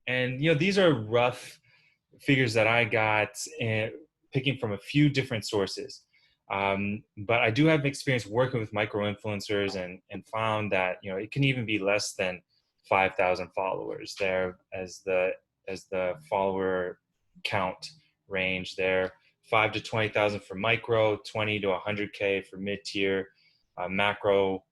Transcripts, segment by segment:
And these are rough figures that I got picking from a few different sources. But I do have experience working with micro influencers and found that it can even be less than 5,000 followers there as the follower count range there. 5 to 20,000 for micro, 20 to 100K for mid tier, macro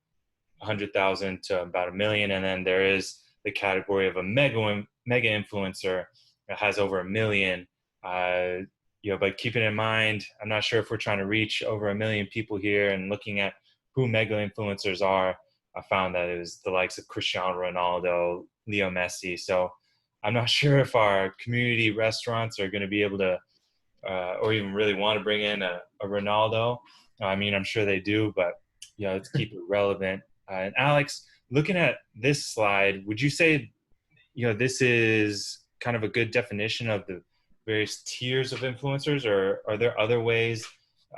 100,000 to about 1 million, and then there is the category of a mega influencer that has over 1 million. But keeping in mind, I'm not sure if we're trying to reach over 1 million people here. And looking at who mega influencers are, I found that it was the likes of Cristiano Ronaldo, Leo Messi. So I'm not sure if our community restaurants are going to be able to, or even really want to bring in a Ronaldo. I mean, I'm sure they do, but let's keep it relevant. And Alex, looking at this slide, would you say, this is kind of a good definition of the various tiers of influencers, or are there other ways,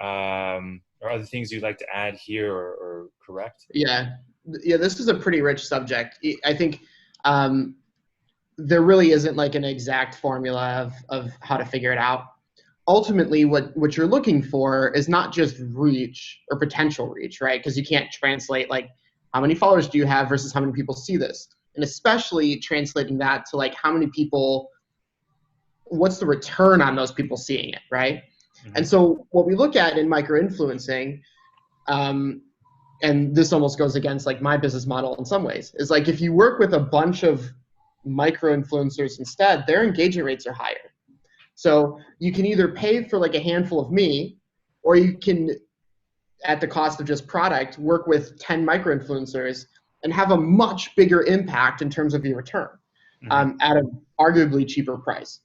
or other things you'd like to add here or correct? Yeah, this is a pretty rich subject. I think there really isn't like an exact formula of how to figure it out. Ultimately, what you're looking for is not just reach or potential reach, right? Because you can't translate like how many followers do you have versus how many people see this, and especially translating that to like how many people, what's the return on those people seeing it, right? Mm-hmm. And so what we look at in micro-influencing, and this almost goes against like my business model in some ways, is like if you work with a bunch of micro-influencers instead, their engagement rates are higher. So you can either pay for like a handful of me, or you can, at the cost of just product, work with 10 micro-influencers and have a much bigger impact in terms of your return, at an arguably cheaper price.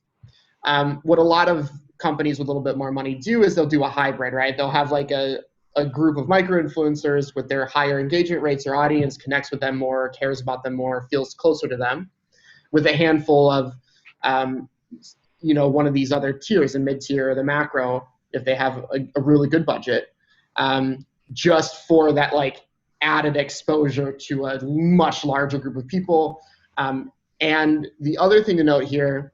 What a lot of companies with a little bit more money do is they'll do a hybrid, right? They'll have like a group of micro-influencers with their higher engagement rates. Their audience connects with them more, cares about them more, feels closer to them, with a handful of one of these other tiers, the mid-tier or the macro, if they have a really good budget, just for that like added exposure to a much larger group of people. And the other thing to note here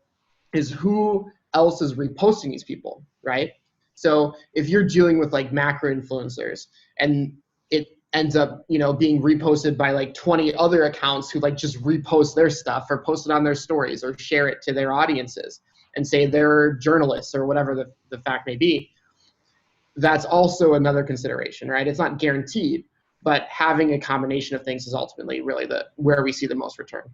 is who else is reposting these people, right? So if you're dealing with like macro influencers and it ends up, being reposted by like 20 other accounts who like just repost their stuff or post it on their stories or share it to their audiences and say they're journalists or whatever the fact may be, that's also another consideration, right? It's not guaranteed, but having a combination of things is ultimately really where we see the most return.